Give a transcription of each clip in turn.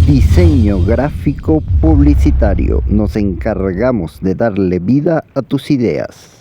Diseño gráfico publicitario. Nos encargamos de darle vida a tus ideas.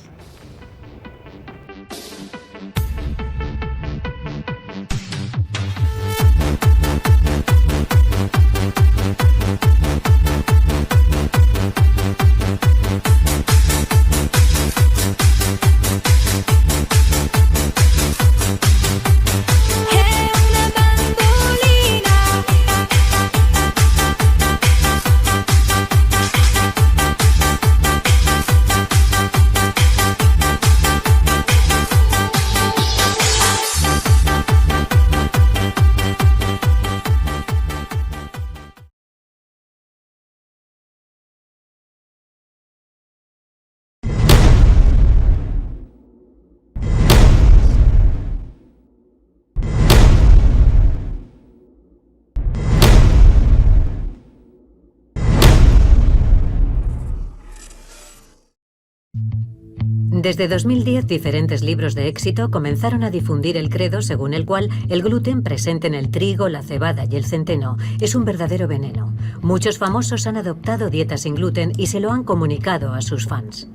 Desde 2010, diferentes libros de éxito comenzaron a difundir el credo según el cual el gluten presente en el trigo, la cebada y el centeno es un verdadero veneno. Muchos famosos han adoptado dietas sin gluten y se lo han comunicado a sus fans.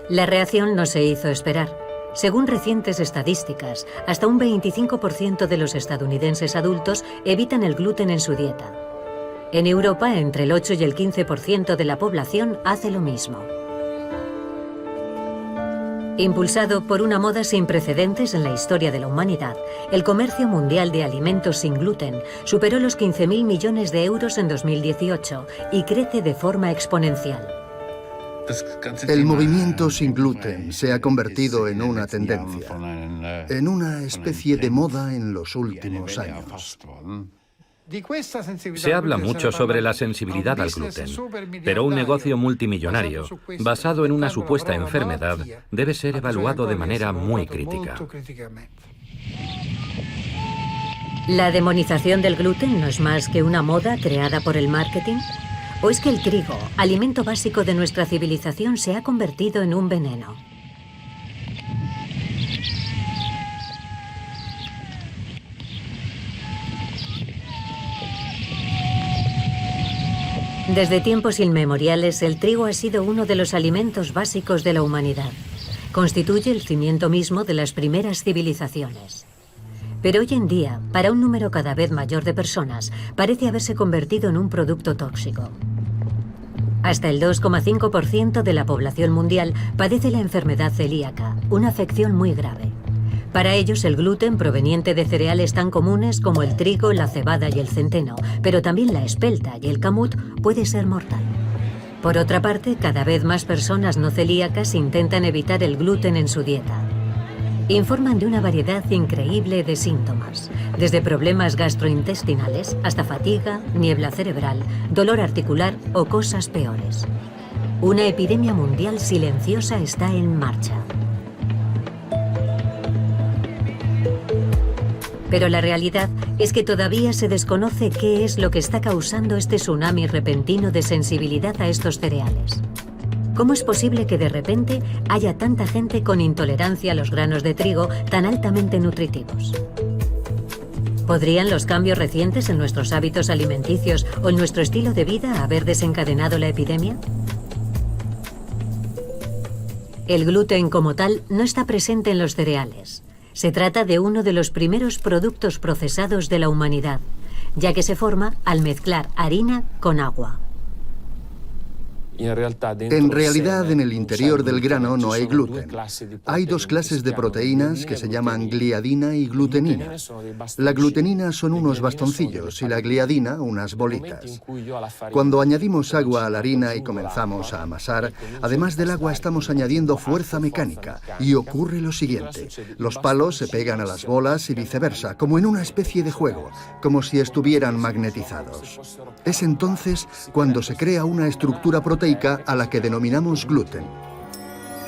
La reacción no se hizo esperar. Según recientes estadísticas, hasta un 25% de los estadounidenses adultos evitan el gluten en su dieta. En Europa, entre el 8 y el 15% de la población hace lo mismo. Impulsado por una moda sin precedentes en la historia de la humanidad, el comercio mundial de alimentos sin gluten superó los 15.000 millones de euros en 2018 y crece de forma exponencial. El movimiento sin gluten se ha convertido en una tendencia, en una especie de moda en los últimos años. Se habla mucho sobre la sensibilidad al gluten, pero un negocio multimillonario, basado en una supuesta enfermedad, debe ser evaluado de manera muy crítica. ¿La demonización del gluten no es más que una moda creada por el marketing? ¿O es que el trigo, alimento básico de nuestra civilización, se ha convertido en un veneno? Desde tiempos inmemoriales, el trigo ha sido uno de los alimentos básicos de la humanidad. Constituye el cimiento mismo de las primeras civilizaciones. Pero hoy en día, para un número cada vez mayor de personas, parece haberse convertido en un producto tóxico. Hasta el 2,5% de la población mundial padece la enfermedad celíaca, una afección muy grave. Para ellos, el gluten proveniente de cereales tan comunes como el trigo, la cebada y el centeno, pero también la espelta y el camut, puede ser mortal. Por otra parte, cada vez más personas no celíacas intentan evitar el gluten en su dieta. Informan de una variedad increíble de síntomas, desde problemas gastrointestinales hasta fatiga, niebla cerebral, dolor articular o cosas peores. Una epidemia mundial silenciosa está en marcha. Pero la realidad es que todavía se desconoce qué es lo que está causando este tsunami repentino de sensibilidad a estos cereales. ¿Cómo es posible que de repente haya tanta gente con intolerancia a los granos de trigo tan altamente nutritivos? ¿Podrían los cambios recientes en nuestros hábitos alimenticios o en nuestro estilo de vida haber desencadenado la epidemia? El gluten como tal no está presente en los cereales. Se trata de uno de los primeros productos procesados de la humanidad, ya que se forma al mezclar harina con agua. En realidad, en el interior del grano no hay gluten. Hay dos clases de proteínas que se llaman gliadina y glutenina. La glutenina son unos bastoncillos y la gliadina unas bolitas. Cuando añadimos agua a la harina y comenzamos a amasar, además del agua estamos añadiendo fuerza mecánica y ocurre lo siguiente. Los palos se pegan a las bolas y viceversa, como en una especie de juego, como si estuvieran magnetizados. Es entonces cuando se crea una estructura proteica a la que denominamos gluten.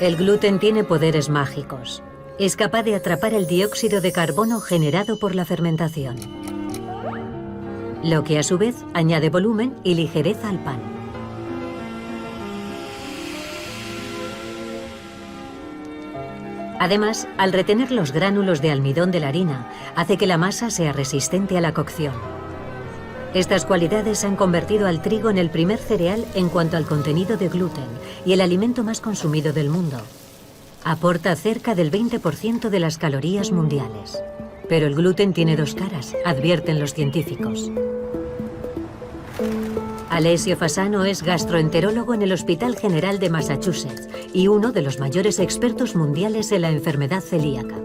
El gluten tiene poderes mágicos. Es capaz de atrapar el dióxido de carbono generado por la fermentación, lo que a su vez añade volumen y ligereza al pan. Además, al retener los gránulos de almidón de la harina, hace que la masa sea resistente a la cocción. Estas cualidades han convertido al trigo en el primer cereal en cuanto al contenido de gluten y el alimento más consumido del mundo. Aporta cerca del 20% de las calorías mundiales. Pero el gluten tiene dos caras, advierten los científicos. Alessio Fasano es gastroenterólogo en el Hospital General de Massachusetts y uno de los mayores expertos mundiales en la enfermedad celíaca.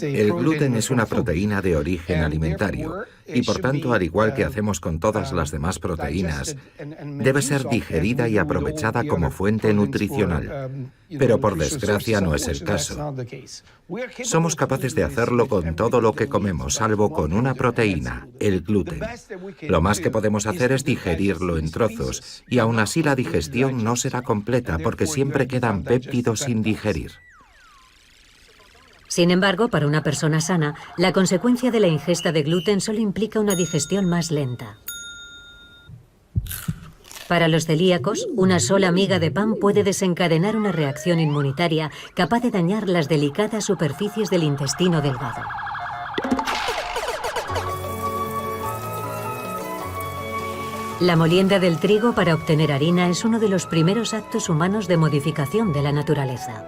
El gluten es una proteína de origen alimentario y, por tanto, al igual que hacemos con todas las demás proteínas, debe ser digerida y aprovechada como fuente nutricional. Pero, por desgracia, no es el caso. Somos capaces de hacerlo con todo lo que comemos, salvo con una proteína, el gluten. Lo más que podemos hacer es digerirlo en trozos, y aún así la digestión no será completa porque siempre quedan péptidos sin digerir. Sin embargo, para una persona sana, la consecuencia de la ingesta de gluten solo implica una digestión más lenta. Para los celíacos, una sola miga de pan puede desencadenar una reacción inmunitaria capaz de dañar las delicadas superficies del intestino delgado. La molienda del trigo para obtener harina es uno de los primeros actos humanos de modificación de la naturaleza.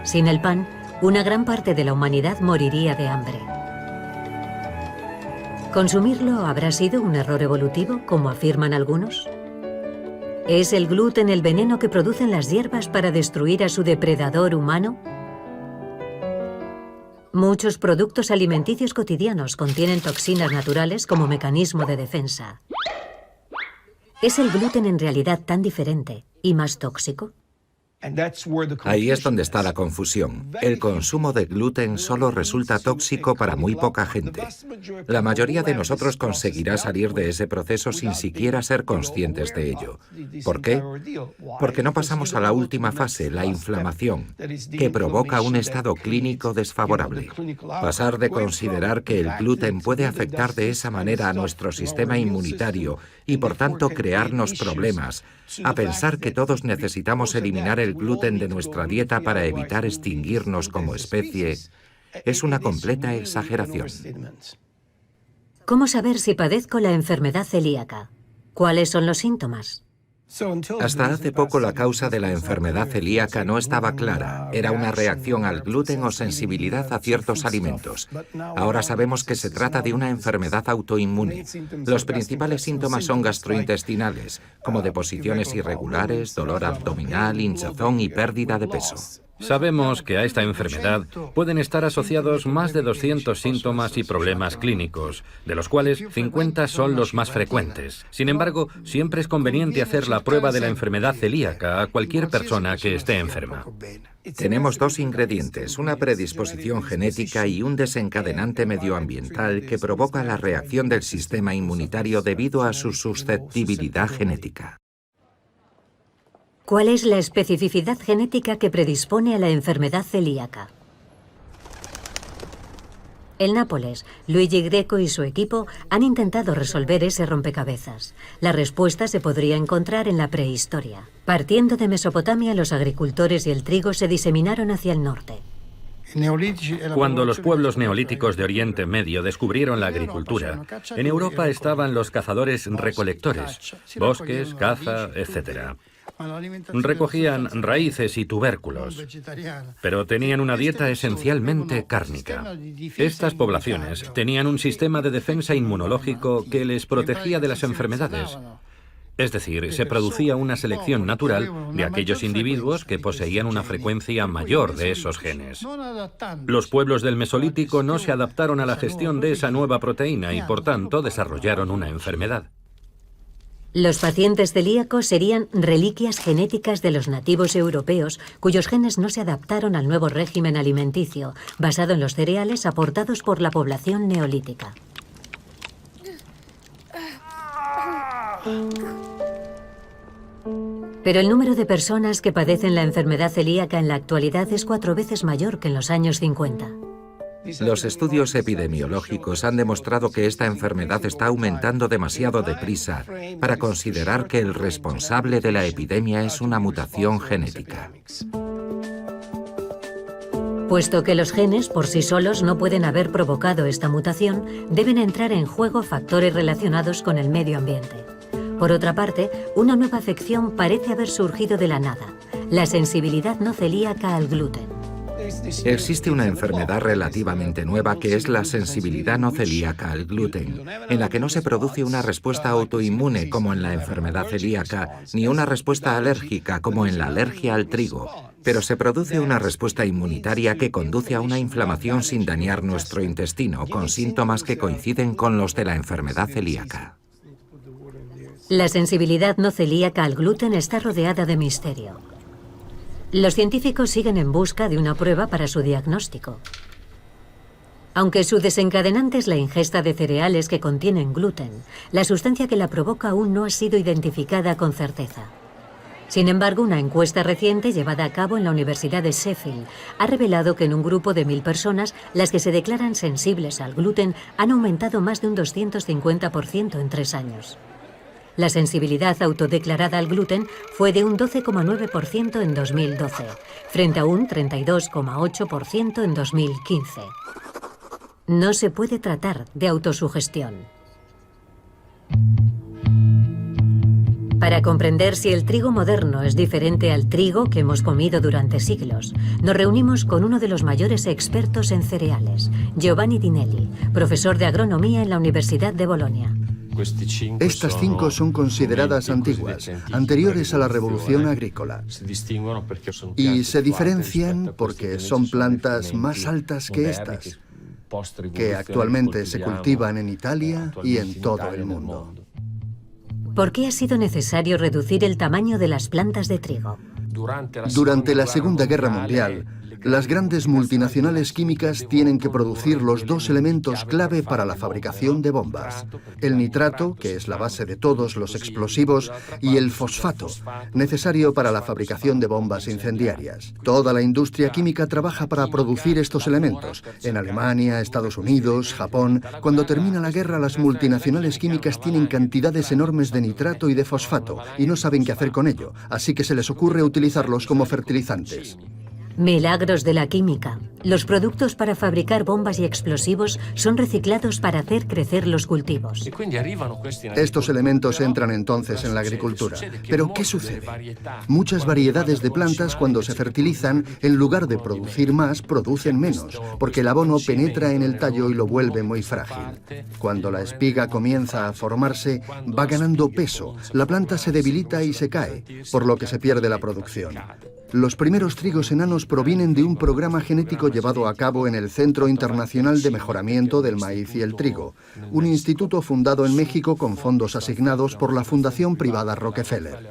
Sin el pan, una gran parte de la humanidad moriría de hambre. ¿Consumirlo habrá sido un error evolutivo, como afirman algunos? ¿Es el gluten el veneno que producen las hierbas para destruir a su depredador humano? Muchos productos alimenticios cotidianos contienen toxinas naturales como mecanismo de defensa. ¿Es el gluten en realidad tan diferente y más tóxico? Ahí es donde está la confusión. El consumo de gluten solo resulta tóxico para muy poca gente. La mayoría de nosotros conseguirá salir de ese proceso sin siquiera ser conscientes de ello. ¿Por qué? Porque no pasamos a la última fase, la inflamación, que provoca un estado clínico desfavorable. Pasar de considerar que el gluten puede afectar de esa manera a nuestro sistema inmunitario y por tanto crearnos problemas, a pensar que todos necesitamos eliminar el gluten de nuestra dieta para evitar extinguirnos como especie, es una completa exageración. ¿Cómo saber si padezco la enfermedad celíaca? ¿Cuáles son los síntomas? Hasta hace poco la causa de la enfermedad celíaca no estaba clara. Era una reacción al gluten o sensibilidad a ciertos alimentos. Ahora sabemos que se trata de una enfermedad autoinmune. Los principales síntomas son gastrointestinales, como deposiciones irregulares, dolor abdominal, hinchazón y pérdida de peso. Sabemos que a esta enfermedad pueden estar asociados más de 200 síntomas y problemas clínicos, de los cuales 50 son los más frecuentes. Sin embargo, siempre es conveniente hacer la prueba de la enfermedad celíaca a cualquier persona que esté enferma. Tenemos dos ingredientes, una predisposición genética y un desencadenante medioambiental que provoca la reacción del sistema inmunitario debido a su susceptibilidad genética. ¿Cuál es la especificidad genética que predispone a la enfermedad celíaca? En Nápoles, Luigi Greco y su equipo han intentado resolver ese rompecabezas. La respuesta se podría encontrar en la prehistoria. Partiendo de Mesopotamia, los agricultores y el trigo se diseminaron hacia el norte. Cuando los pueblos neolíticos de Oriente Medio descubrieron la agricultura, en Europa estaban los cazadores-recolectores, bosques, caza, etc. Recogían raíces y tubérculos, pero tenían una dieta esencialmente cárnica. Estas poblaciones tenían un sistema de defensa inmunológico que les protegía de las enfermedades. Es decir, se producía una selección natural de aquellos individuos que poseían una frecuencia mayor de esos genes. Los pueblos del Mesolítico no se adaptaron a la gestión de esa nueva proteína y, por tanto, desarrollaron una enfermedad. Los pacientes celíacos serían reliquias genéticas de los nativos europeos cuyos genes no se adaptaron al nuevo régimen alimenticio, basado en los cereales aportados por la población neolítica. Pero el número de personas que padecen la enfermedad celíaca en la actualidad es 4 veces mayor que en los años 50. Los estudios epidemiológicos han demostrado que esta enfermedad está aumentando demasiado deprisa para considerar que el responsable de la epidemia es una mutación genética. Puesto que los genes por sí solos no pueden haber provocado esta mutación, deben entrar en juego factores relacionados con el medio ambiente. Por otra parte, una nueva afección parece haber surgido de la nada: la sensibilidad no celíaca al gluten. Existe una enfermedad relativamente nueva que es la sensibilidad no celíaca al gluten, en la que no se produce una respuesta autoinmune como en la enfermedad celíaca, ni una respuesta alérgica como en la alergia al trigo, pero se produce una respuesta inmunitaria que conduce a una inflamación sin dañar nuestro intestino, con síntomas que coinciden con los de la enfermedad celíaca. La sensibilidad no celíaca al gluten está rodeada de misterio. Los científicos siguen en busca de una prueba para su diagnóstico. Aunque su desencadenante es la ingesta de cereales que contienen gluten, la sustancia que la provoca aún no ha sido identificada con certeza. Sin embargo, una encuesta reciente llevada a cabo en la Universidad de Sheffield ha revelado que en un grupo de 1000 personas, las que se declaran sensibles al gluten han aumentado más de un 250% en 3 años. La sensibilidad autodeclarada al gluten fue de un 12,9% en 2012, frente a un 32,8% en 2015. No se puede tratar de autosugestión. Para comprender si el trigo moderno es diferente al trigo que hemos comido durante siglos, nos reunimos con uno de los mayores expertos en cereales, Giovanni Dinelli, profesor de agronomía en la Universidad de Bolonia. Estas 5 son consideradas antiguas, anteriores a la revolución agrícola, y se diferencian porque son plantas más altas que estas, que actualmente se cultivan en Italia y en todo el mundo. ¿Por qué ha sido necesario reducir el tamaño de las plantas de trigo? Durante la Segunda Guerra Mundial, las grandes multinacionales químicas tienen que producir los 2 elementos clave para la fabricación de bombas: el nitrato, que es la base de todos los explosivos, y el fosfato, necesario para la fabricación de bombas incendiarias. Toda la industria química trabaja para producir estos elementos. En Alemania, Estados Unidos, Japón, cuando termina la guerra, las multinacionales químicas tienen cantidades enormes de nitrato y de fosfato y no saben qué hacer con ello, así que se les ocurre utilizarlos como fertilizantes. Milagros de la química. Los productos para fabricar bombas y explosivos son reciclados para hacer crecer los cultivos. Estos elementos entran entonces en la agricultura. Pero ¿qué sucede? Muchas variedades de plantas, cuando se fertilizan, en lugar de producir más, producen menos, porque el abono penetra en el tallo y lo vuelve muy frágil. Cuando la espiga comienza a formarse, va ganando peso, la planta se debilita y se cae, por lo que se pierde la producción. Los primeros trigos enanos provienen de un programa genético llevado a cabo en el Centro Internacional de Mejoramiento del Maíz y el Trigo, un instituto fundado en México con fondos asignados por la Fundación Privada Rockefeller.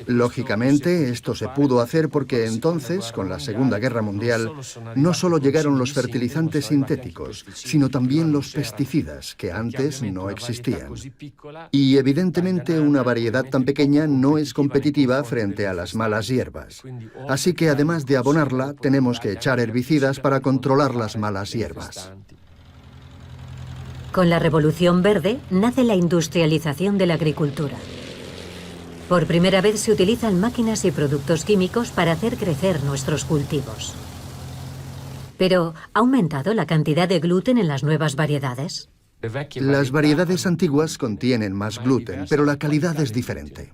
Lógicamente, esto se pudo hacer porque entonces, con la Segunda Guerra Mundial, no solo llegaron los fertilizantes sintéticos, sino también los pesticidas, que antes no existían. Y evidentemente una variedad tan pequeña no es competitiva frente a las malas hierbas. Así que además de abonarla, tenemos que echar herbicidas para controlar las malas hierbas. Con la Revolución Verde nace la industrialización de la agricultura. Por primera vez se utilizan máquinas y productos químicos para hacer crecer nuestros cultivos. Pero, ¿ha aumentado la cantidad de gluten en las nuevas variedades? Las variedades antiguas contienen más gluten, pero la calidad es diferente.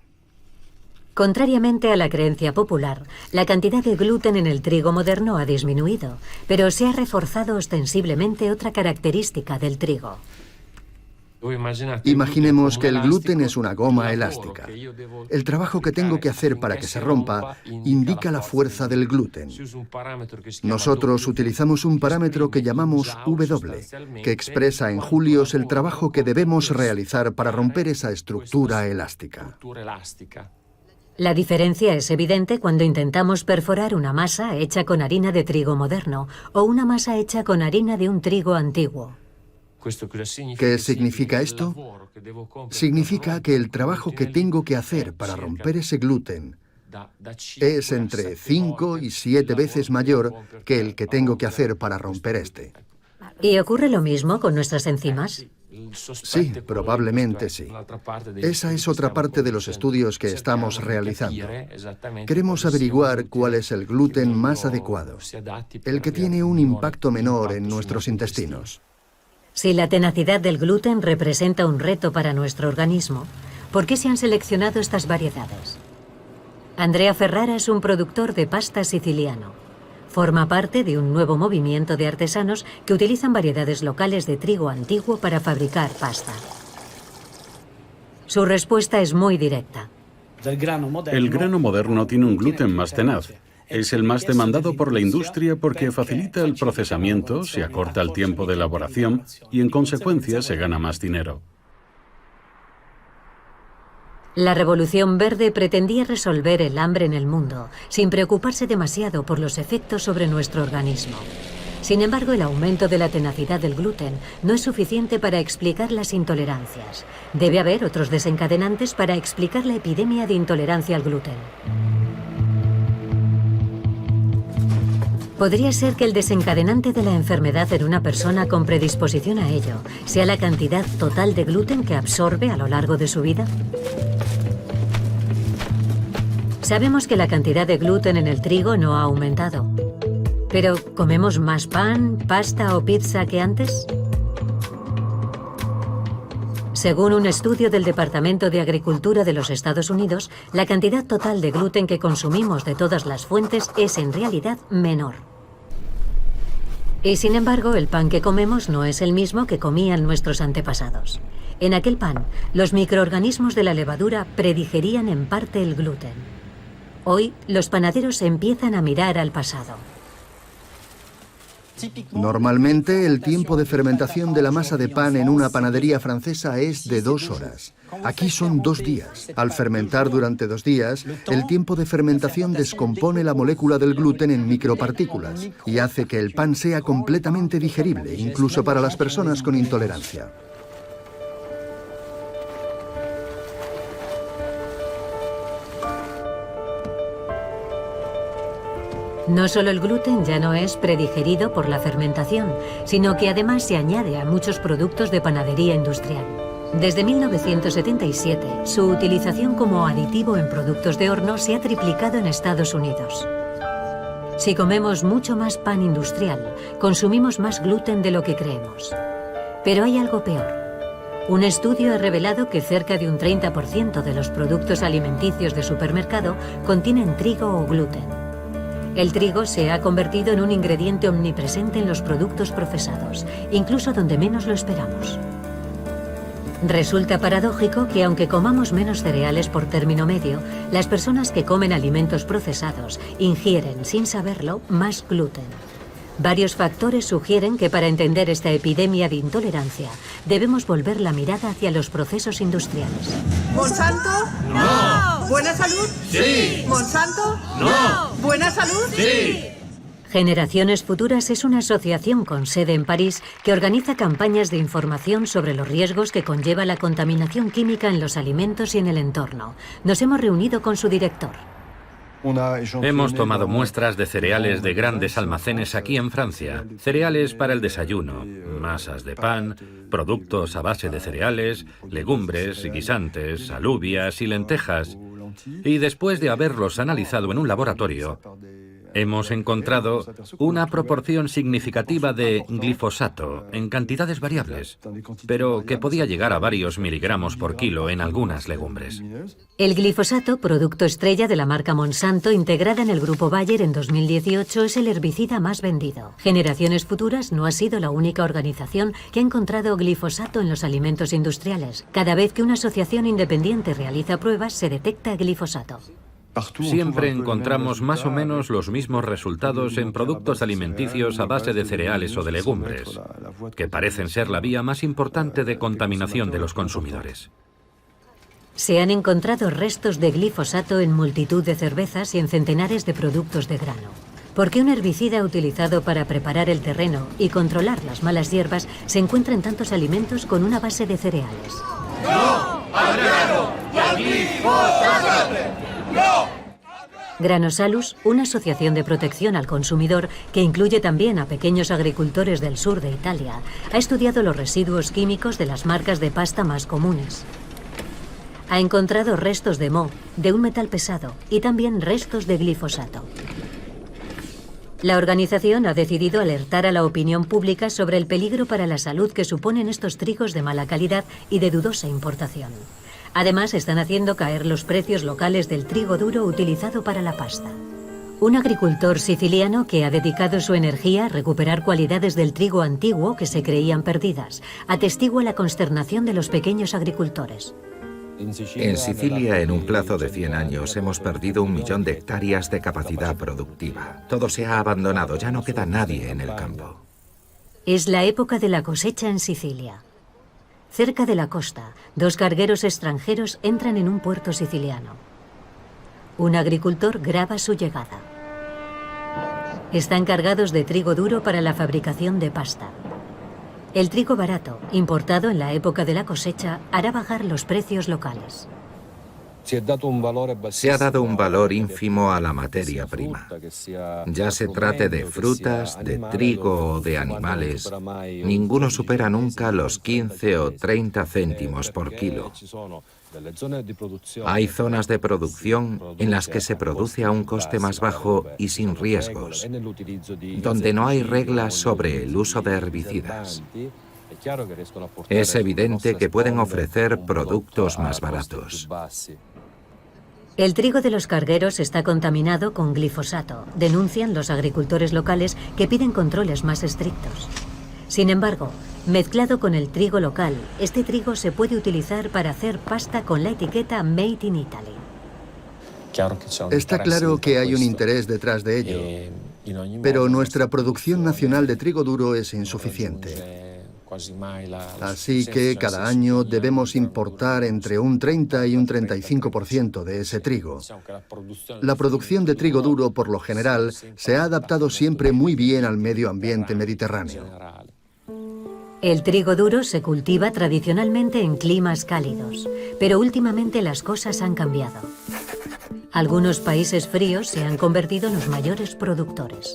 Contrariamente a la creencia popular, la cantidad de gluten en el trigo moderno ha disminuido, pero se ha reforzado ostensiblemente otra característica del trigo. Imaginemos que el gluten es una goma elástica. El trabajo que tengo que hacer para que se rompa indica la fuerza del gluten. Nosotros utilizamos un parámetro que llamamos W, que expresa en julios el trabajo que debemos realizar para romper esa estructura elástica. La diferencia es evidente cuando intentamos perforar una masa hecha con harina de trigo moderno o una masa hecha con harina de un trigo antiguo. ¿Qué significa esto? Significa que el trabajo que tengo que hacer para romper ese gluten Es entre 5 y 7 veces mayor que el que tengo que hacer para romper este. ¿Y ocurre lo mismo con nuestras enzimas? Sí, probablemente sí. Esa es otra parte de los estudios que estamos realizando. Queremos averiguar cuál es el gluten más adecuado, el que tiene un impacto menor en nuestros intestinos. Si la tenacidad del gluten representa un reto para nuestro organismo, ¿por qué se han seleccionado estas variedades? Andrea Ferrara es un productor de pasta siciliano. Forma parte de un nuevo movimiento de artesanos que utilizan variedades locales de trigo antiguo para fabricar pasta. Su respuesta es muy directa. El grano moderno tiene un gluten más tenaz. Es el más demandado por la industria porque facilita el procesamiento, se acorta el tiempo de elaboración y en consecuencia se gana más dinero. La Revolución Verde pretendía resolver el hambre en el mundo, sin preocuparse demasiado por los efectos sobre nuestro organismo. Sin embargo, el aumento de la tenacidad del gluten no es suficiente para explicar las intolerancias. Debe haber otros desencadenantes para explicar la epidemia de intolerancia al gluten. Podría ser que el desencadenante de la enfermedad en una persona con predisposición a ello sea la cantidad total de gluten que absorbe a lo largo de su vida. Sabemos que la cantidad de gluten en el trigo no ha aumentado. ¿Pero comemos más pan, pasta o pizza que antes? Según un estudio del Departamento de Agricultura de los Estados Unidos, la cantidad total de gluten que consumimos de todas las fuentes es en realidad menor. Y sin embargo, el pan que comemos no es el mismo que comían nuestros antepasados. En aquel pan, los microorganismos de la levadura predigerían en parte el gluten. Hoy, los panaderos empiezan a mirar al pasado. Normalmente, el tiempo de fermentación de la masa de pan en una panadería francesa es de 2 horas. Aquí son 2 días. Al fermentar durante 2 días, el tiempo de fermentación descompone la molécula del gluten en micropartículas y hace que el pan sea completamente digerible, incluso para las personas con intolerancia. No solo el gluten ya no es predigerido por la fermentación, sino que además se añade a muchos productos de panadería industrial. Desde 1977, su utilización como aditivo en productos de horno se ha triplicado en Estados Unidos. Si comemos mucho más pan industrial, consumimos más gluten de lo que creemos. Pero hay algo peor. Un estudio ha revelado que cerca de un 30% de los productos alimenticios de supermercado contienen trigo o gluten. El trigo se ha convertido en un ingrediente omnipresente en los productos procesados, incluso donde menos lo esperamos. Resulta paradójico que aunque comamos menos cereales por término medio, las personas que comen alimentos procesados ingieren, sin saberlo, más gluten. Varios factores sugieren que para entender esta epidemia de intolerancia, debemos volver la mirada hacia los procesos industriales. ¿Monsanto? ¡No! ¿Buena salud? ¡Sí! ¿Monsanto? ¡No! ¿Buena salud? ¡Sí! Generaciones Futuras es una asociación con sede en París que organiza campañas de información sobre los riesgos que conlleva la contaminación química en los alimentos y en el entorno. Nos hemos reunido con su director. Hemos tomado muestras de cereales de grandes almacenes aquí en Francia. Cereales para el desayuno, masas de pan, productos a base de cereales, legumbres, guisantes, alubias y lentejas. Y después de haberlos analizado en un laboratorio, hemos encontrado una proporción significativa de glifosato en cantidades variables, pero que podía llegar a varios miligramos por kilo en algunas legumbres. El glifosato, producto estrella de la marca Monsanto, integrada en el grupo Bayer en 2018, es el herbicida más vendido. Generaciones Futuras no ha sido la única organización que ha encontrado glifosato en los alimentos industriales. Cada vez que una asociación independiente realiza pruebas, se detecta glifosato. Siempre encontramos más o menos los mismos resultados en productos alimenticios a base de cereales o de legumbres, que parecen ser la vía más importante de contaminación de los consumidores. Se han encontrado restos de glifosato en multitud de cervezas y en centenares de productos de grano. ¿Por qué un herbicida utilizado para preparar el terreno y controlar las malas hierbas se encuentra en tantos alimentos con una base de cereales? ¡No al grano y al glifosato! ¡No! Granosalus, una asociación de protección al consumidor que incluye también a pequeños agricultores del sur de Italia, ha estudiado los residuos químicos de las marcas de pasta más comunes. Ha encontrado restos de moho, de un metal pesado, y también restos de glifosato. La organización ha decidido alertar a la opinión pública sobre el peligro para la salud que suponen estos trigos de mala calidad y de dudosa importación. Además, están haciendo caer los precios locales del trigo duro utilizado para la pasta. Un agricultor siciliano que ha dedicado su energía a recuperar cualidades del trigo antiguo que se creían perdidas, atestigua la consternación de los pequeños agricultores. En Sicilia, en un plazo de 100 años, hemos perdido 1 millón de hectáreas de capacidad productiva. Todo se ha abandonado, ya no queda nadie en el campo. Es la época de la cosecha en Sicilia. Cerca de la costa, 2 cargueros extranjeros entran en un puerto siciliano. Un agricultor graba su llegada. Están cargados de trigo duro para la fabricación de pasta. El trigo barato, importado en la época de la cosecha, hará bajar los precios locales. Se ha dado un valor ínfimo a la materia prima. Ya se trate de frutas, de trigo o de animales, ninguno supera nunca los 15 o 30 céntimos por kilo. Hay zonas de producción en las que se produce a un coste más bajo y sin riesgos, donde no hay reglas sobre el uso de herbicidas. Es evidente que pueden ofrecer productos más baratos. El trigo de los cargueros está contaminado con glifosato, denuncian los agricultores locales que piden controles más estrictos. Sin embargo, mezclado con el trigo local, este trigo se puede utilizar para hacer pasta con la etiqueta Made in Italy. Está claro que hay un interés detrás de ello, pero nuestra producción nacional de trigo duro es insuficiente. Así que cada año debemos importar entre un 30 y un 35% de ese trigo. La producción de trigo duro, por lo general, se ha adaptado siempre muy bien al medio ambiente mediterráneo. El trigo duro se cultiva tradicionalmente en climas cálidos, pero últimamente las cosas han cambiado. Algunos países fríos se han convertido en los mayores productores.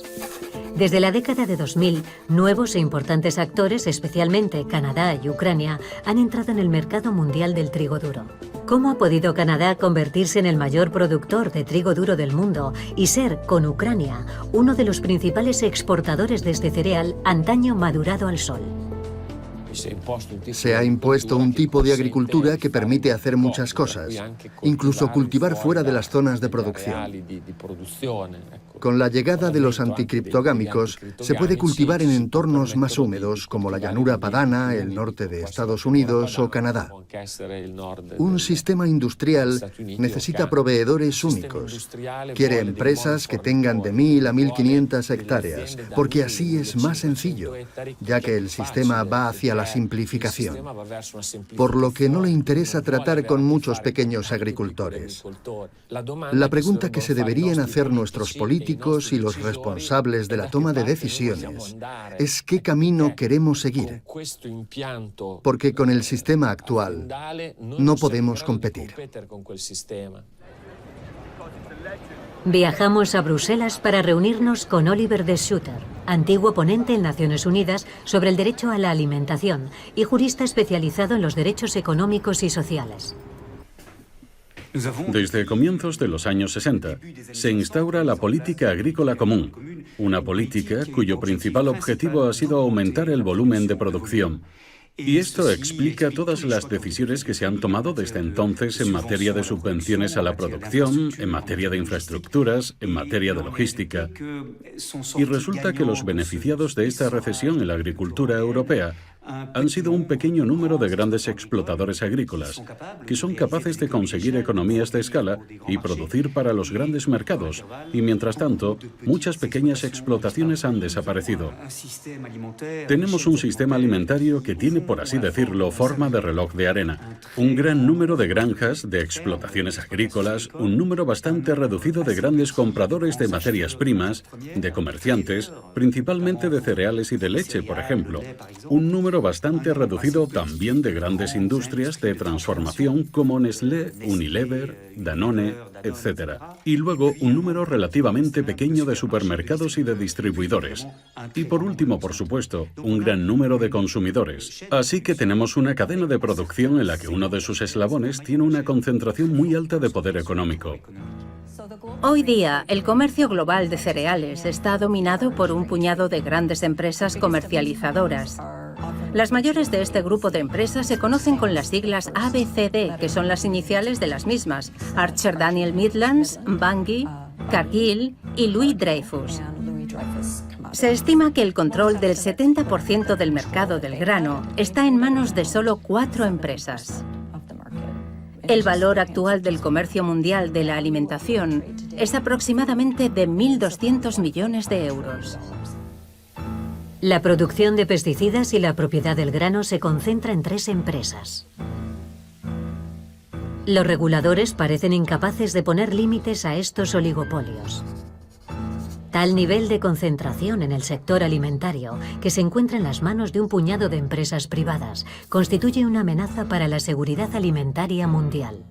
Desde la década de 2000, nuevos e importantes actores, especialmente Canadá y Ucrania, han entrado en el mercado mundial del trigo duro. ¿Cómo ha podido Canadá convertirse en el mayor productor de trigo duro del mundo y ser, con Ucrania, uno de los principales exportadores de este cereal antaño madurado al sol? Se ha impuesto un tipo de agricultura que permite hacer muchas cosas, incluso cultivar fuera de las zonas de producción. Con la llegada de los anticriptogámicos, se puede cultivar en entornos más húmedos como la llanura padana, el norte de Estados Unidos o Canadá. Un sistema industrial necesita proveedores únicos. Quiere empresas que tengan de 1.000 a 1.500 hectáreas, porque así es más sencillo, ya que el sistema va hacia la simplificación, por lo que no le interesa tratar con muchos pequeños agricultores. La pregunta que se deberían hacer nuestros políticos y los responsables de la toma de decisiones es qué camino queremos seguir, porque con el sistema actual no podemos competir. Viajamos a Bruselas para reunirnos con Oliver de Schutter, antiguo ponente en Naciones Unidas sobre el derecho a la alimentación y jurista especializado en los derechos económicos y sociales. Desde comienzos de los años 60, se instaura la política agrícola común, una política cuyo principal objetivo ha sido aumentar el volumen de producción. Y esto explica todas las decisiones que se han tomado desde entonces en materia de subvenciones a la producción, en materia de infraestructuras, en materia de logística. Y resulta que los beneficiados de esta recesión en la agricultura europea han sido un pequeño número de grandes explotadores agrícolas, que son capaces de conseguir economías de escala y producir para los grandes mercados, y mientras tanto, muchas pequeñas explotaciones han desaparecido. Tenemos un sistema alimentario que tiene, por así decirlo, forma de reloj de arena. Un gran número de granjas, de explotaciones agrícolas, un número bastante reducido de grandes compradores de materias primas, de comerciantes, principalmente de cereales y de leche, por ejemplo, un número número bastante reducido también de grandes industrias de transformación como Nestlé, Unilever, Danone, etc. Y luego un número relativamente pequeño de supermercados y de distribuidores. Y por último, por supuesto, un gran número de consumidores. Así que tenemos una cadena de producción en la que uno de sus eslabones tiene una concentración muy alta de poder económico. Hoy día, el comercio global de cereales está dominado por un puñado de grandes empresas comercializadoras. Las mayores de este grupo de empresas se conocen con las siglas ABCD, que son las iniciales de las mismas: Archer Daniel Midlands, Bunge, Cargill y Louis Dreyfus. Se estima que el control del 70% del mercado del grano está en manos de solo 4 empresas. El valor actual del comercio mundial de la alimentación es aproximadamente de 1.200 millones de euros. La producción de pesticidas y la propiedad del grano se concentra en 3 empresas. Los reguladores parecen incapaces de poner límites a estos oligopolios. Tal nivel de concentración en el sector alimentario, que se encuentra en las manos de un puñado de empresas privadas, constituye una amenaza para la seguridad alimentaria mundial.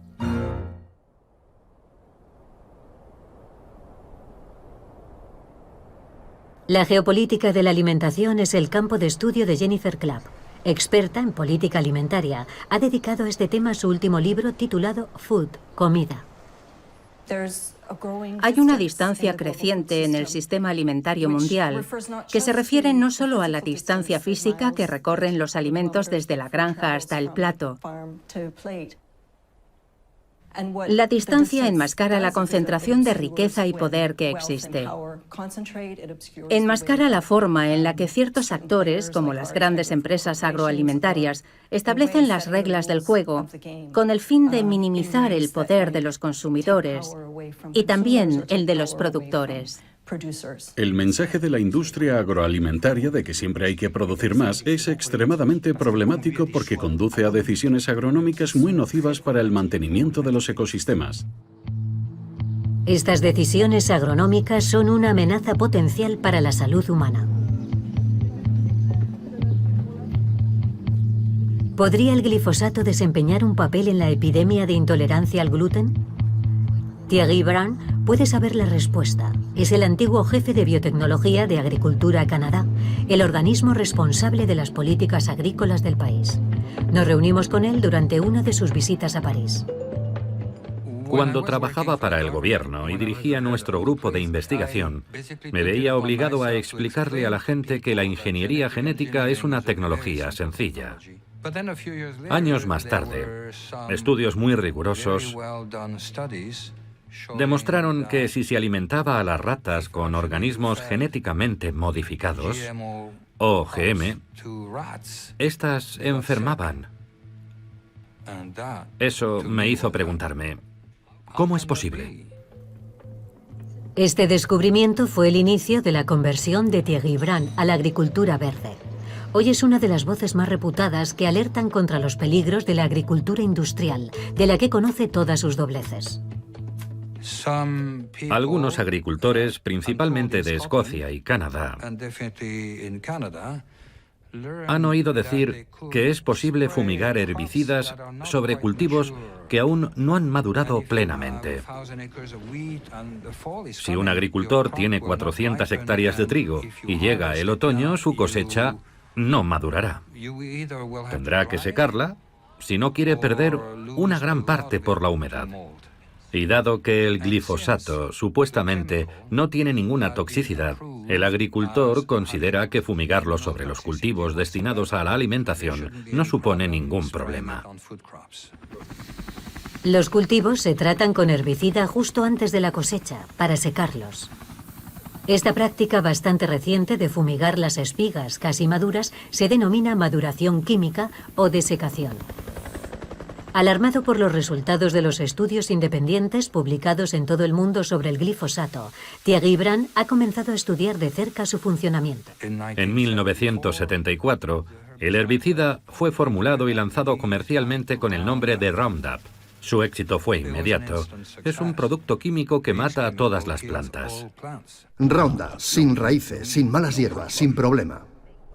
La geopolítica de la alimentación es el campo de estudio de Jennifer Clapp. Experta en política alimentaria, ha dedicado a este tema su último libro titulado Food, Comida. Hay una distancia creciente en el sistema alimentario mundial que se refiere no solo a la distancia física que recorren los alimentos desde la granja hasta el plato. La distancia enmascara la concentración de riqueza y poder que existe. Enmascara la forma en la que ciertos actores, como las grandes empresas agroalimentarias, establecen las reglas del juego con el fin de minimizar el poder de los consumidores y también el de los productores. El mensaje de la industria agroalimentaria de que siempre hay que producir más es extremadamente problemático porque conduce a decisiones agronómicas muy nocivas para el mantenimiento de los ecosistemas. Estas decisiones agronómicas son una amenaza potencial para la salud humana. ¿Podría el glifosato desempeñar un papel en la epidemia de intolerancia al gluten? Thierry Brand puede saber la respuesta. Es el antiguo jefe de biotecnología de Agricultura Canadá, el organismo responsable de las políticas agrícolas del país. Nos reunimos con él durante una de sus visitas a París. Cuando trabajaba para el gobierno y dirigía nuestro grupo de investigación, me veía obligado a explicarle a la gente que la ingeniería genética es una tecnología sencilla. Años más tarde, estudios muy rigurosos demostraron que si se alimentaba a las ratas con organismos genéticamente modificados, OGM, estas enfermaban. Eso me hizo preguntarme, ¿cómo es posible? Este descubrimiento fue el inicio de la conversión de Thierry Brand a la agricultura verde. Hoy es una de las voces más reputadas que alertan contra los peligros de la agricultura industrial, de la que conoce todas sus dobleces. Algunos agricultores, principalmente de Escocia y Canadá, han oído decir que es posible fumigar herbicidas sobre cultivos que aún no han madurado plenamente. Si un agricultor tiene 400 hectáreas de trigo y llega el otoño, su cosecha no madurará. Tendrá que secarla si no quiere perder una gran parte por la humedad. Y dado que el glifosato supuestamente no tiene ninguna toxicidad, el agricultor considera que fumigarlo sobre los cultivos destinados a la alimentación no supone ningún problema. Los cultivos se tratan con herbicida justo antes de la cosecha, para secarlos. Esta práctica bastante reciente de fumigar las espigas casi maduras se denomina maduración química o desecación. Alarmado por los resultados de los estudios independientes publicados en todo el mundo sobre el glifosato, Thierry Brand ha comenzado a estudiar de cerca su funcionamiento. En 1974, el herbicida fue formulado y lanzado comercialmente con el nombre de Roundup. Su éxito fue inmediato. Es un producto químico que mata a todas las plantas. Roundup, sin raíces, sin malas hierbas, sin problema.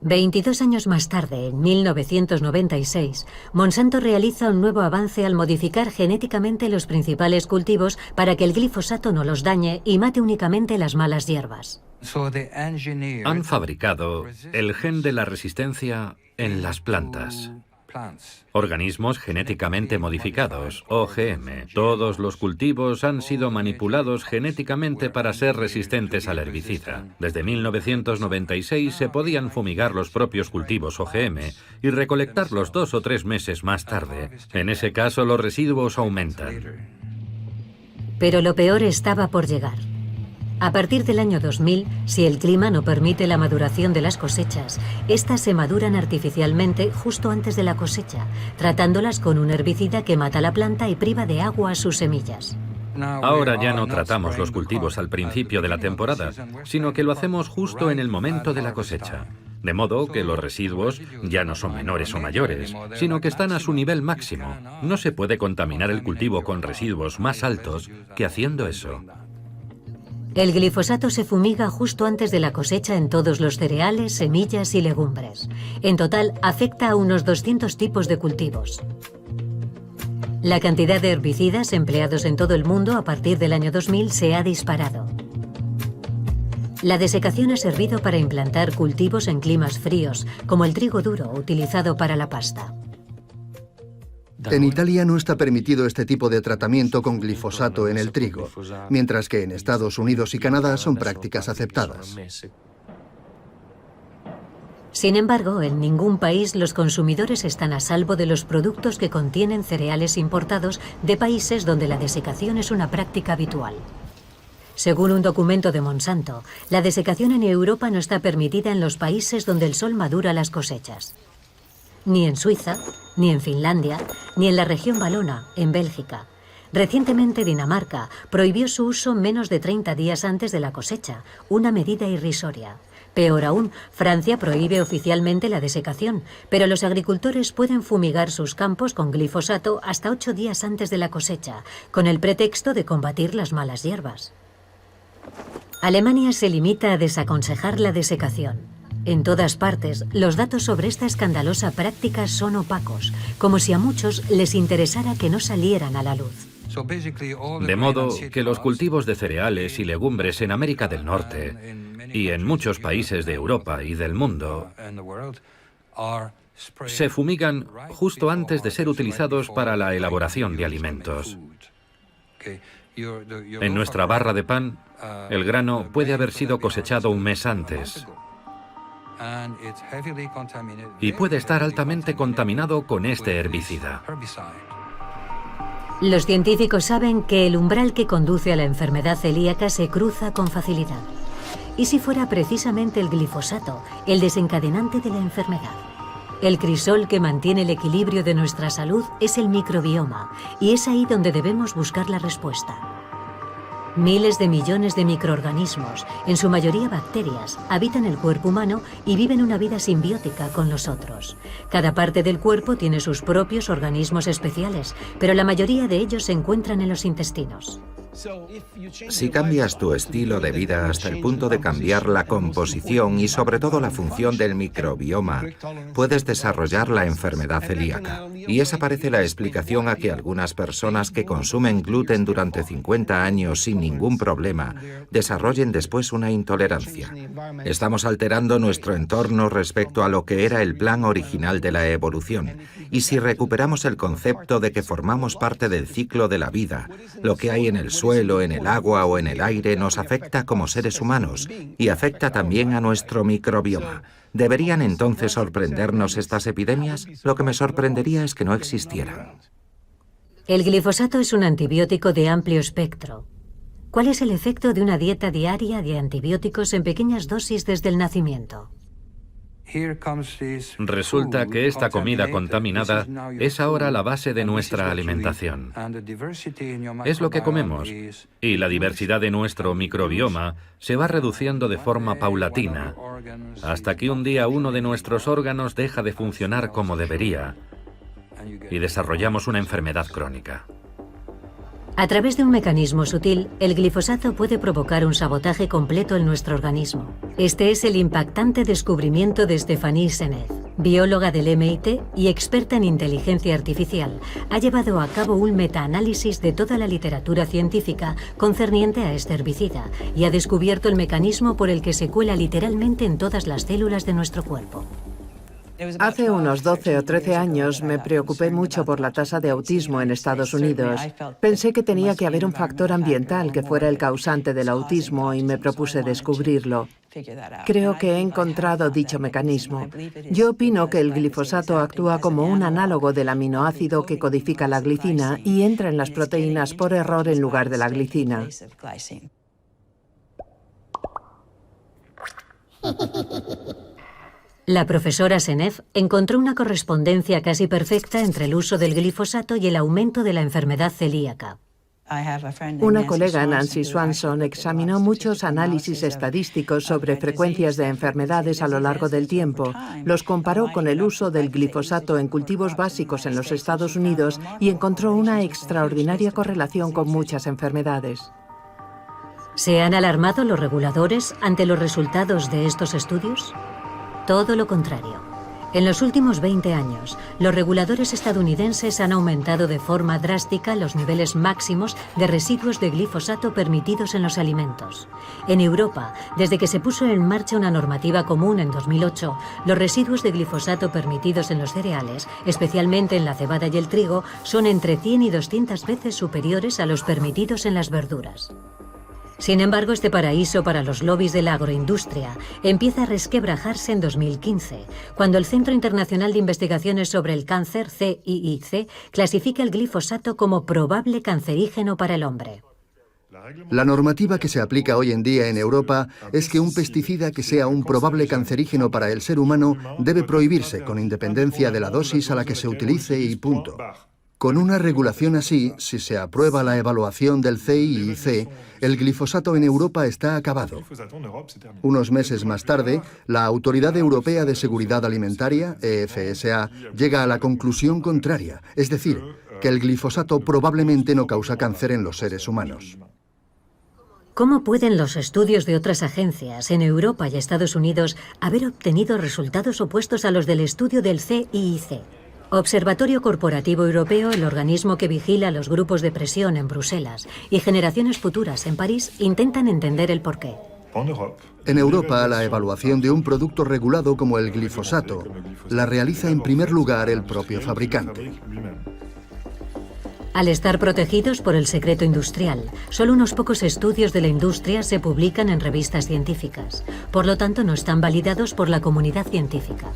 22 años más tarde, en 1996, Monsanto realiza un nuevo avance al modificar genéticamente los principales cultivos para que el glifosato no los dañe y mate únicamente las malas hierbas. Han fabricado el gen de la resistencia en las plantas. Organismos genéticamente modificados, OGM. Todos los cultivos han sido manipulados genéticamente para ser resistentes al herbicida. Desde 1996 se podían fumigar los propios cultivos OGM y recolectarlos 2 o 3 meses más tarde. En ese caso, los residuos aumentan. Pero lo peor estaba por llegar. A partir del año 2000, si el clima no permite la maduración de las cosechas, estas se maduran artificialmente justo antes de la cosecha, tratándolas con un herbicida que mata la planta y priva de agua a sus semillas. Ahora ya no tratamos los cultivos al principio de la temporada, sino que lo hacemos justo en el momento de la cosecha. De modo que los residuos ya no son menores o mayores, sino que están a su nivel máximo. No se puede contaminar el cultivo con residuos más altos que haciendo eso. El glifosato se fumiga justo antes de la cosecha en todos los cereales, semillas y legumbres. En total, afecta a unos 200 tipos de cultivos. La cantidad de herbicidas empleados en todo el mundo a partir del año 2000 se ha disparado. La desecación ha servido para implantar cultivos en climas fríos, como el trigo duro utilizado para la pasta. En Italia no está permitido este tipo de tratamiento con glifosato en el trigo, mientras que en Estados Unidos y Canadá son prácticas aceptadas. Sin embargo, en ningún país los consumidores están a salvo de los productos que contienen cereales importados de países donde la desecación es una práctica habitual. Según un documento de Monsanto, la desecación en Europa no está permitida en los países donde el sol madura las cosechas. Ni en Suiza, ni en Finlandia, ni en la región valona, en Bélgica. Recientemente Dinamarca prohibió su uso menos de 30 días antes de la cosecha, una medida irrisoria. Peor aún, Francia prohíbe oficialmente la desecación, pero los agricultores pueden fumigar sus campos con glifosato hasta 8 días antes de la cosecha, con el pretexto de combatir las malas hierbas. Alemania se limita a desaconsejar la desecación. En todas partes, los datos sobre esta escandalosa práctica son opacos, como si a muchos les interesara que no salieran a la luz. De modo que los cultivos de cereales y legumbres en América del Norte y en muchos países de Europa y del mundo se fumigan justo antes de ser utilizados para la elaboración de alimentos. En nuestra barra de pan, el grano puede haber sido cosechado un mes antes y puede estar altamente contaminado con este herbicida. Los científicos saben que el umbral que conduce a la enfermedad celíaca se cruza con facilidad. ¿Y si fuera precisamente el glifosato el desencadenante de la enfermedad? El crisol que mantiene el equilibrio de nuestra salud es el microbioma, y es ahí donde debemos buscar la respuesta. Miles de millones de microorganismos, en su mayoría bacterias, habitan el cuerpo humano y viven una vida simbiótica con los otros. Cada parte del cuerpo tiene sus propios organismos especiales, pero la mayoría de ellos se encuentran en los intestinos. Si cambias tu estilo de vida hasta el punto de cambiar la composición y sobre todo la función del microbioma, puedes desarrollar la enfermedad celíaca. Y esa parece la explicación a que algunas personas que consumen gluten durante 50 años sin ningún problema desarrollen después una intolerancia. Estamos alterando nuestro entorno respecto a lo que era el plan original de la evolución. Y si recuperamos el concepto de que formamos parte del ciclo de la vida, lo que hay en el suelo, en el agua o en el aire nos afecta como seres humanos y afecta también a nuestro microbioma. ¿Deberían entonces sorprendernos estas epidemias? Lo que me sorprendería es que no existieran. El glifosato es un antibiótico de amplio espectro. ¿Cuál es el efecto de una dieta diaria de antibióticos en pequeñas dosis desde el nacimiento? Resulta que esta comida contaminada es ahora la base de nuestra alimentación. Es lo que comemos, y la diversidad de nuestro microbioma se va reduciendo de forma paulatina, hasta que un día uno de nuestros órganos deja de funcionar como debería y desarrollamos una enfermedad crónica. A través de un mecanismo sutil, el glifosato puede provocar un sabotaje completo en nuestro organismo. Este es el impactante descubrimiento de Stéphanie Seneff, bióloga del MIT y experta en inteligencia artificial. Ha llevado a cabo un metaanálisis de toda la literatura científica concerniente a este herbicida y ha descubierto el mecanismo por el que se cuela literalmente en todas las células de nuestro cuerpo. Hace unos 12 o 13 años me preocupé mucho por la tasa de autismo en Estados Unidos. Pensé que tenía que haber un factor ambiental que fuera el causante del autismo y me propuse descubrirlo. Creo que he encontrado dicho mecanismo. Yo opino que el glifosato actúa como un análogo del aminoácido que codifica la glicina y entra en las proteínas por error en lugar de la glicina. La profesora Seneff encontró una correspondencia casi perfecta entre el uso del glifosato y el aumento de la enfermedad celíaca. Una colega, Nancy Swanson, examinó muchos análisis estadísticos sobre frecuencias de enfermedades a lo largo del tiempo. Los comparó con el uso del glifosato en cultivos básicos en los Estados Unidos y encontró una extraordinaria correlación con muchas enfermedades. ¿Se han alarmado los reguladores ante los resultados de estos estudios? Todo lo contrario. En los últimos 20 años, los reguladores estadounidenses han aumentado de forma drástica los niveles máximos de residuos de glifosato permitidos en los alimentos. En Europa, desde que se puso en marcha una normativa común en 2008, los residuos de glifosato permitidos en los cereales, especialmente en la cebada y el trigo, son entre 100 y 200 veces superiores a los permitidos en las verduras. Sin embargo, este paraíso para los lobbies de la agroindustria empieza a resquebrajarse en 2015, cuando el Centro Internacional de Investigaciones sobre el Cáncer, CIIC, clasifica el glifosato como probable cancerígeno para el hombre. La normativa que se aplica hoy en día en Europa es que un pesticida que sea un probable cancerígeno para el ser humano debe prohibirse con independencia de la dosis a la que se utilice y punto. Con una regulación así, si se aprueba la evaluación del CIIC, el glifosato en Europa está acabado. Unos meses más tarde, la Autoridad Europea de Seguridad Alimentaria, EFSA, llega a la conclusión contraria, es decir, que el glifosato probablemente no causa cáncer en los seres humanos. ¿Cómo pueden los estudios de otras agencias en Europa y Estados Unidos haber obtenido resultados opuestos a los del estudio del CIIC? Observatorio Corporativo Europeo, el organismo que vigila los grupos de presión en Bruselas, y Generaciones Futuras en París intentan entender el porqué. En Europa, la evaluación de un producto regulado como el glifosato la realiza en primer lugar el propio fabricante. Al estar protegidos por el secreto industrial, solo unos pocos estudios de la industria se publican en revistas científicas. Por lo tanto, no están validados por la comunidad científica.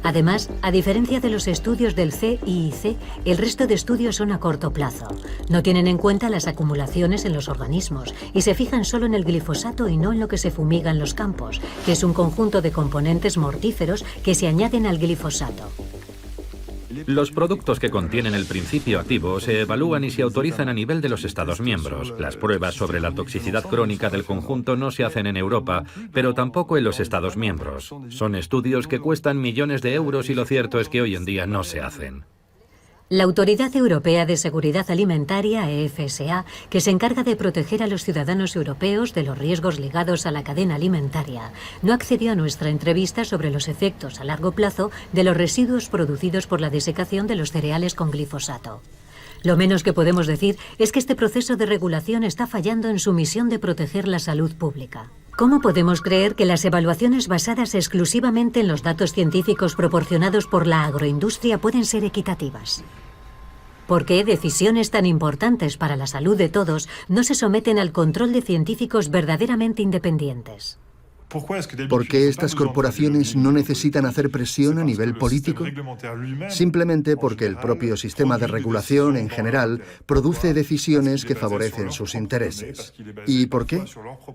Además, a diferencia de los estudios del CIIC, el resto de estudios son a corto plazo. No tienen en cuenta las acumulaciones en los organismos y se fijan solo en el glifosato y no en lo que se fumiga en los campos, que es un conjunto de componentes mortíferos que se añaden al glifosato. Los productos que contienen el principio activo se evalúan y se autorizan a nivel de los Estados miembros. Las pruebas sobre la toxicidad crónica del conjunto no se hacen en Europa, pero tampoco en los Estados miembros. Son estudios que cuestan millones de euros y lo cierto es que hoy en día no se hacen. La Autoridad Europea de Seguridad Alimentaria, EFSA, que se encarga de proteger a los ciudadanos europeos de los riesgos ligados a la cadena alimentaria, no accedió a nuestra entrevista sobre los efectos a largo plazo de los residuos producidos por la desecación de los cereales con glifosato. Lo menos que podemos decir es que este proceso de regulación está fallando en su misión de proteger la salud pública. ¿Cómo podemos creer que las evaluaciones basadas exclusivamente en los datos científicos proporcionados por la agroindustria pueden ser equitativas? ¿Por qué decisiones tan importantes para la salud de todos no se someten al control de científicos verdaderamente independientes? ¿Por qué estas corporaciones no necesitan hacer presión a nivel político? Simplemente porque el propio sistema de regulación en general produce decisiones que favorecen sus intereses. ¿Y por qué?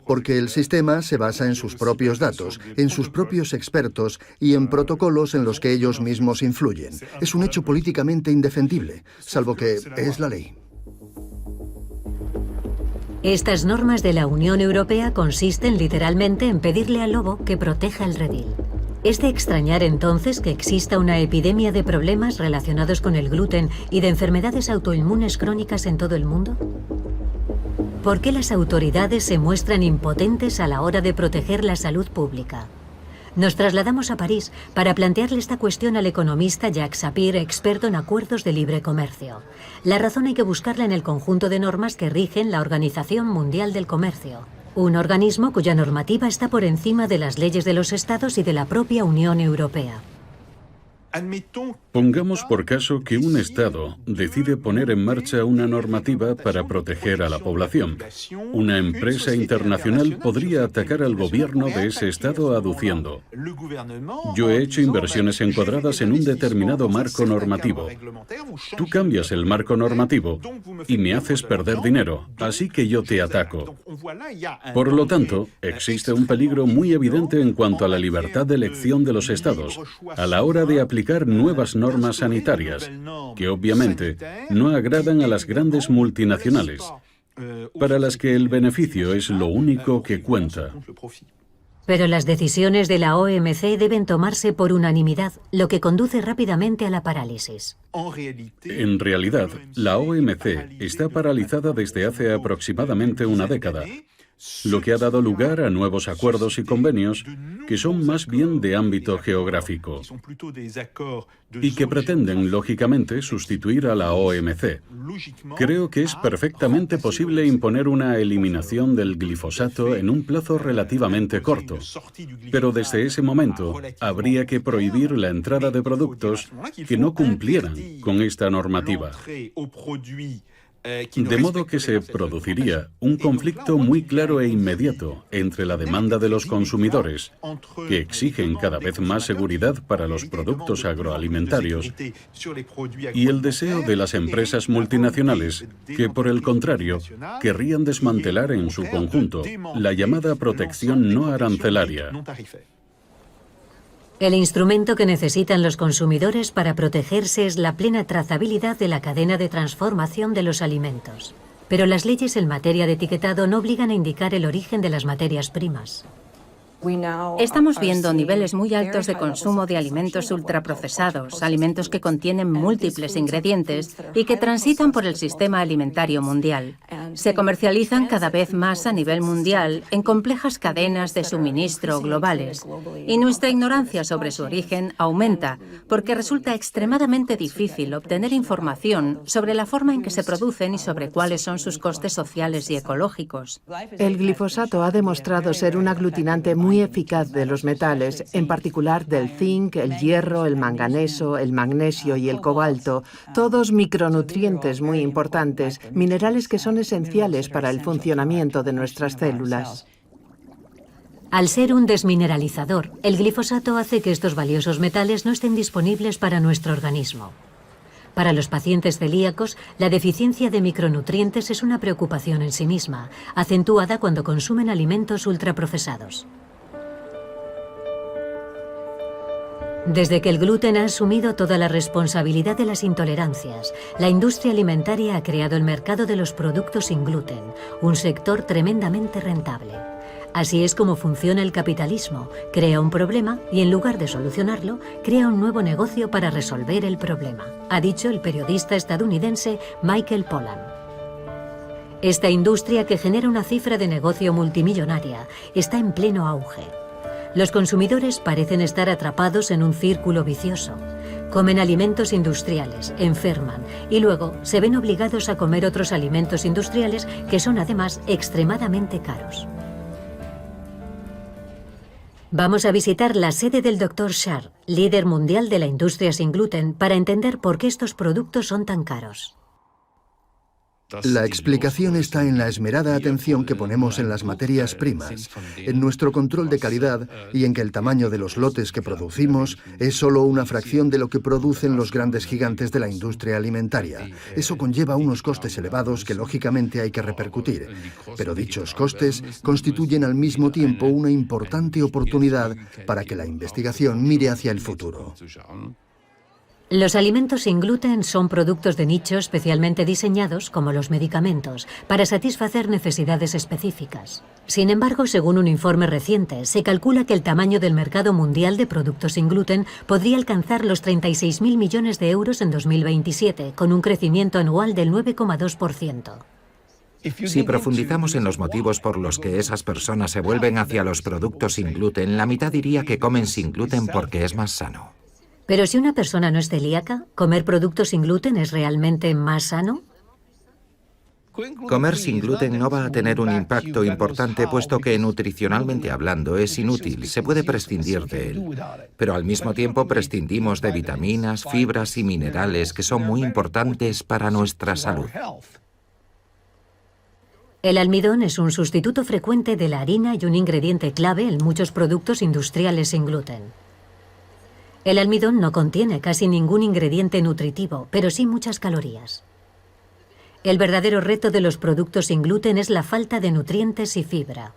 Porque el sistema se basa en sus propios datos, en sus propios expertos y en protocolos en los que ellos mismos influyen. Es un hecho políticamente indefendible, salvo que es la ley. Estas normas de la Unión Europea consisten literalmente en pedirle al lobo que proteja el redil. ¿Es de extrañar entonces que exista una epidemia de problemas relacionados con el gluten y de enfermedades autoinmunes crónicas en todo el mundo? ¿Por qué las autoridades se muestran impotentes a la hora de proteger la salud pública? Nos trasladamos a París para plantearle esta cuestión al economista Jacques Sapir, experto en acuerdos de libre comercio. La razón hay que buscarla en el conjunto de normas que rigen la Organización Mundial del Comercio, un organismo cuya normativa está por encima de las leyes de los Estados y de la propia Unión Europea. Pongamos por caso que un Estado decide poner en marcha una normativa para proteger a la población. Una empresa internacional podría atacar al gobierno de ese Estado aduciendo: yo he hecho inversiones encuadradas en un determinado marco normativo. Tú cambias el marco normativo y me haces perder dinero, así que yo te ataco. Por lo tanto, existe un peligro muy evidente en cuanto a la libertad de elección de los Estados a la hora de aplicar nuevas normas sanitarias, que obviamente no agradan a las grandes multinacionales, para las que el beneficio es lo único que cuenta. Pero las decisiones de la OMC deben tomarse por unanimidad, lo que conduce rápidamente a la parálisis. En realidad, la OMC está paralizada desde hace aproximadamente una década, lo que ha dado lugar a nuevos acuerdos y convenios que son más bien de ámbito geográfico y que pretenden, lógicamente, sustituir a la OMC. Creo que es perfectamente posible imponer una eliminación del glifosato en un plazo relativamente corto, pero desde ese momento habría que prohibir la entrada de productos que no cumplieran con esta normativa. De modo que se produciría un conflicto muy claro e inmediato entre la demanda de los consumidores, que exigen cada vez más seguridad para los productos agroalimentarios, y el deseo de las empresas multinacionales, que por el contrario querrían desmantelar en su conjunto la llamada protección no arancelaria. El instrumento que necesitan los consumidores para protegerse es la plena trazabilidad de la cadena de transformación de los alimentos. Pero las leyes en materia de etiquetado no obligan a indicar el origen de las materias primas. Estamos viendo niveles muy altos de consumo de alimentos ultraprocesados, alimentos que contienen múltiples ingredientes y que transitan por el sistema alimentario mundial. Se comercializan cada vez más a nivel mundial en complejas cadenas de suministro globales. Y nuestra ignorancia sobre su origen aumenta porque resulta extremadamente difícil obtener información sobre la forma en que se producen y sobre cuáles son sus costes sociales y ecológicos. El glifosato ha demostrado ser un aglutinante muy eficaz de los metales, en particular del zinc, el hierro, el manganeso, el magnesio y el cobalto, todos micronutrientes muy importantes, minerales que son esenciales para el funcionamiento de nuestras células. Al ser un desmineralizador, el glifosato hace que estos valiosos metales no estén disponibles para nuestro organismo. Para los pacientes celíacos, la deficiencia de micronutrientes es una preocupación en sí misma, acentuada cuando consumen alimentos ultraprocesados. Desde que el gluten ha asumido toda la responsabilidad de las intolerancias, la industria alimentaria ha creado el mercado de los productos sin gluten, un sector tremendamente rentable. Así es como funciona el capitalismo: crea un problema y en lugar de solucionarlo, crea un nuevo negocio para resolver el problema, ha dicho el periodista estadounidense Michael Pollan. Esta industria, que genera una cifra de negocio multimillonaria, está en pleno auge. Los consumidores parecen estar atrapados en un círculo vicioso. Comen alimentos industriales, enferman y luego se ven obligados a comer otros alimentos industriales que son además extremadamente caros. Vamos a visitar la sede del Dr. Shar, líder mundial de la industria sin gluten, para entender por qué estos productos son tan caros. La explicación está en la esmerada atención que ponemos en las materias primas, en nuestro control de calidad y en que el tamaño de los lotes que producimos es solo una fracción de lo que producen los grandes gigantes de la industria alimentaria. Eso conlleva unos costes elevados que lógicamente hay que repercutir, pero dichos costes constituyen al mismo tiempo una importante oportunidad para que la investigación mire hacia el futuro. Los alimentos sin gluten son productos de nicho especialmente diseñados, como los medicamentos, para satisfacer necesidades específicas. Sin embargo, según un informe reciente, se calcula que el tamaño del mercado mundial de productos sin gluten podría alcanzar los 36.000 millones de euros en 2027, con un crecimiento anual del 9,2%. Si profundizamos en los motivos por los que esas personas se vuelven hacia los productos sin gluten, la mitad diría que comen sin gluten porque es más sano. Pero si una persona no es celíaca, ¿comer productos sin gluten es realmente más sano? Comer sin gluten no va a tener un impacto importante, puesto que nutricionalmente hablando es inútil, se puede prescindir de él. Pero al mismo tiempo prescindimos de vitaminas, fibras y minerales que son muy importantes para nuestra salud. El almidón es un sustituto frecuente de la harina y un ingrediente clave en muchos productos industriales sin gluten. El almidón no contiene casi ningún ingrediente nutritivo, pero sí muchas calorías. El verdadero reto de los productos sin gluten es la falta de nutrientes y fibra.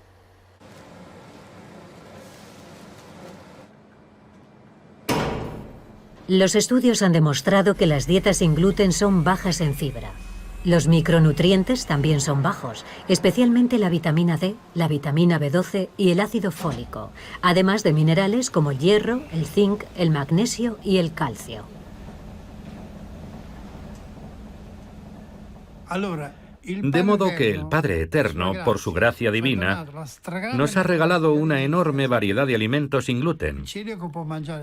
Los estudios han demostrado que las dietas sin gluten son bajas en fibra. Los micronutrientes también son bajos, especialmente la vitamina D, la vitamina B12 y el ácido fólico, además de minerales como el hierro, el zinc, el magnesio y el calcio. De modo que el Padre Eterno, por su gracia divina, nos ha regalado una enorme variedad de alimentos sin gluten.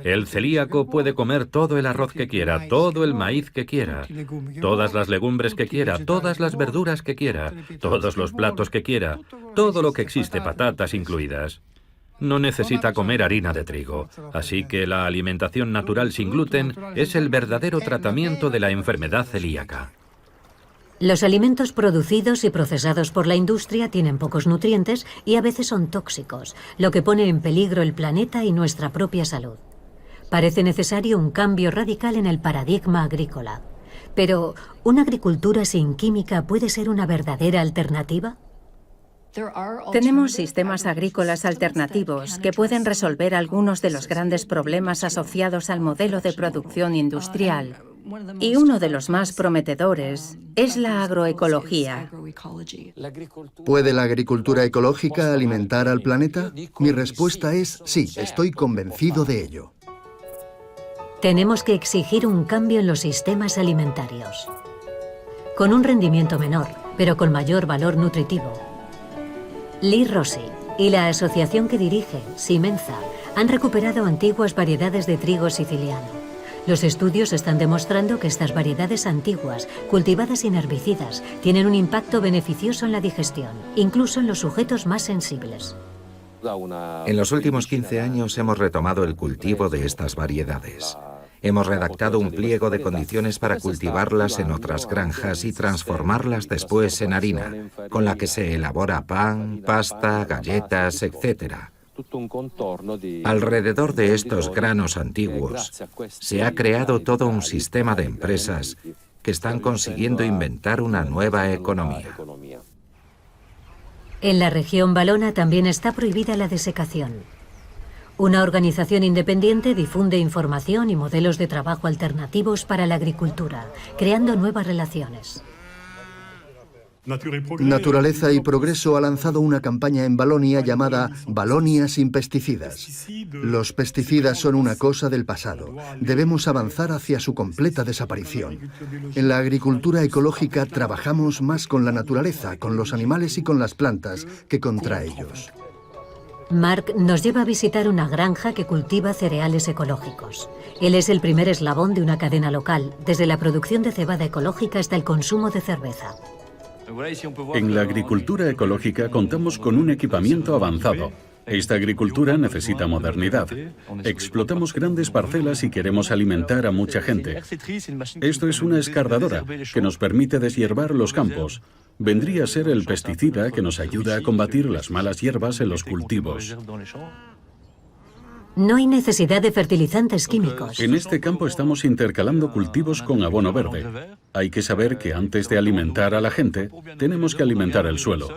El celíaco puede comer todo el arroz que quiera, todo el maíz que quiera, todas las legumbres que quiera, todas las verduras que quiera, todos los platos que quiera, todo lo que existe, patatas incluidas. No necesita comer harina de trigo, así que la alimentación natural sin gluten es el verdadero tratamiento de la enfermedad celíaca. Los alimentos producidos y procesados por la industria tienen pocos nutrientes y a veces son tóxicos, lo que pone en peligro el planeta y nuestra propia salud. Parece necesario un cambio radical en el paradigma agrícola. Pero, ¿una agricultura sin química puede ser una verdadera alternativa? Tenemos sistemas agrícolas alternativos que pueden resolver algunos de los grandes problemas asociados al modelo de producción industrial. Y uno de los más prometedores es la agroecología. ¿Puede la agricultura ecológica alimentar al planeta? Mi respuesta es sí, estoy convencido de ello. Tenemos que exigir un cambio en los sistemas alimentarios, con un rendimiento menor, pero con mayor valor nutritivo. Lee Rossi y la asociación que dirige, Simenza, han recuperado antiguas variedades de trigo siciliano. Los estudios están demostrando que estas variedades antiguas, cultivadas sin herbicidas, tienen un impacto beneficioso en la digestión, incluso en los sujetos más sensibles. En los últimos 15 años hemos retomado el cultivo de estas variedades. Hemos redactado un pliego de condiciones para cultivarlas en otras granjas y transformarlas después en harina, con la que se elabora pan, pasta, galletas, etc. Alrededor de estos granos antiguos se ha creado todo un sistema de empresas que están consiguiendo inventar una nueva economía. En la región valona también está prohibida la desecación. Una organización independiente difunde información y modelos de trabajo alternativos para la agricultura, creando nuevas relaciones. Naturaleza y Progreso ha lanzado una campaña en Valonia llamada Valonia sin pesticidas. Los pesticidas son una cosa del pasado. Debemos avanzar hacia su completa desaparición. En la agricultura ecológica trabajamos más con la naturaleza, con los animales y con las plantas que contra ellos. Mark nos lleva a visitar una granja que cultiva cereales ecológicos. Él es el primer eslabón de una cadena local, desde la producción de cebada ecológica hasta el consumo de cerveza. En la agricultura ecológica contamos con un equipamiento avanzado. Esta agricultura necesita modernidad. Explotamos grandes parcelas y queremos alimentar a mucha gente. Esto es una escardadora que nos permite deshiervar los campos. Vendría a ser el pesticida que nos ayuda a combatir las malas hierbas en los cultivos. No hay necesidad de fertilizantes químicos. En este campo estamos intercalando cultivos con abono verde. Hay que saber que antes de alimentar a la gente, tenemos que alimentar el suelo.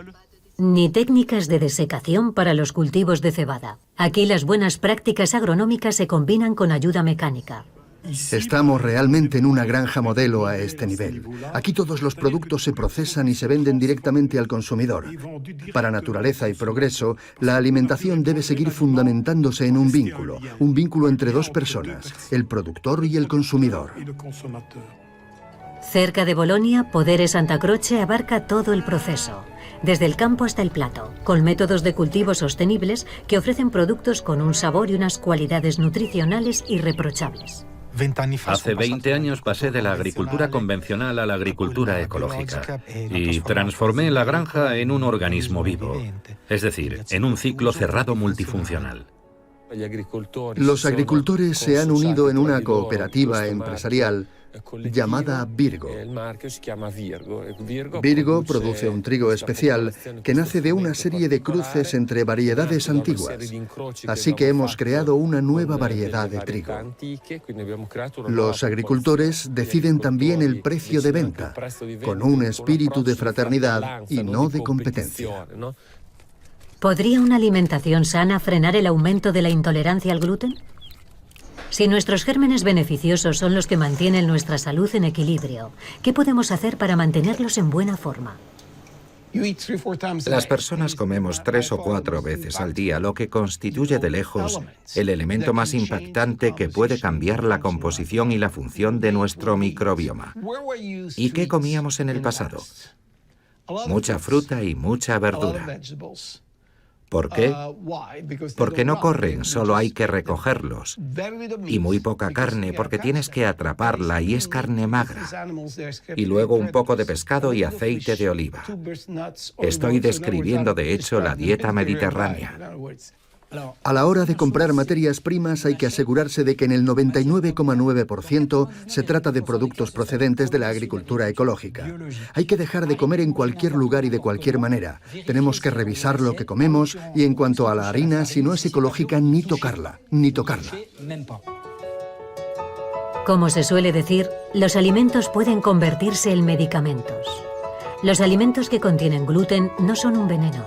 Ni técnicas de desecación para los cultivos de cebada. Aquí las buenas prácticas agronómicas se combinan con ayuda mecánica. Estamos realmente en una granja modelo a este nivel. Aquí todos los productos se procesan y se venden directamente al consumidor. Para naturaleza y progreso, la alimentación debe seguir fundamentándose en un vínculo entre dos personas, el productor y el consumidor. Cerca de Bolonia, Podere Santa Croce abarca todo el proceso, desde el campo hasta el plato, con métodos de cultivo sostenibles que ofrecen productos con un sabor y unas cualidades nutricionales irreprochables. Hace 20 años pasé de la agricultura convencional a la agricultura ecológica y transformé la granja en un organismo vivo, es decir, en un ciclo cerrado multifuncional. Los agricultores se han unido en una cooperativa empresarial llamada Virgo. Virgo produce un trigo especial que nace de una serie de cruces entre variedades antiguas, así que hemos creado una nueva variedad de trigo. Los agricultores deciden también el precio de venta, con un espíritu de fraternidad y no de competencia. ¿Podría una alimentación sana frenar el aumento de la intolerancia al gluten? Si nuestros gérmenes beneficiosos son los que mantienen nuestra salud en equilibrio, ¿qué podemos hacer para mantenerlos en buena forma? Las personas comemos 3 o 4 veces al día, lo que constituye de lejos el elemento más impactante que puede cambiar la composición y la función de nuestro microbioma. ¿Y qué comíamos en el pasado? Mucha fruta y mucha verdura. ¿Por qué? Porque no corren, solo hay que recogerlos. Y muy poca carne, porque tienes que atraparla y es carne magra. Y luego un poco de pescado y aceite de oliva. Estoy describiendo, de hecho, la dieta mediterránea. A la hora de comprar materias primas hay que asegurarse de que en el 99,9% se trata de productos procedentes de la agricultura ecológica. Hay que dejar de comer en cualquier lugar y de cualquier manera. Tenemos que revisar lo que comemos y en cuanto a la harina, si no es ecológica, ni tocarla, ni tocarla. Como se suele decir, los alimentos pueden convertirse en medicamentos. Los alimentos que contienen gluten no son un veneno.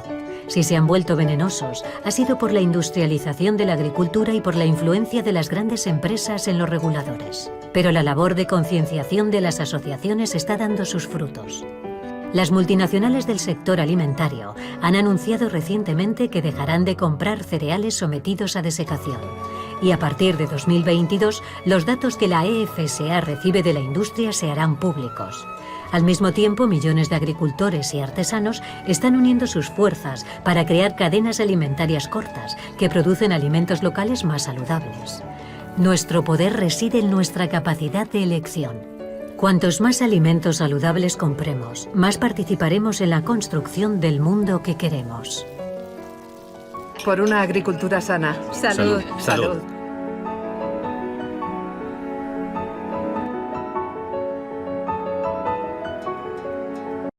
Si se han vuelto venenosos, ha sido por la industrialización de la agricultura y por la influencia de las grandes empresas en los reguladores. Pero la labor de concienciación de las asociaciones está dando sus frutos. Las multinacionales del sector alimentario han anunciado recientemente que dejarán de comprar cereales sometidos a desecación. Y a partir de 2022, los datos que la EFSA recibe de la industria se harán públicos. Al mismo tiempo, millones de agricultores y artesanos están uniendo sus fuerzas para crear cadenas alimentarias cortas que producen alimentos locales más saludables. Nuestro poder reside en nuestra capacidad de elección. Cuantos más alimentos saludables compremos, más participaremos en la construcción del mundo que queremos. Por una agricultura sana. Salud. Salud.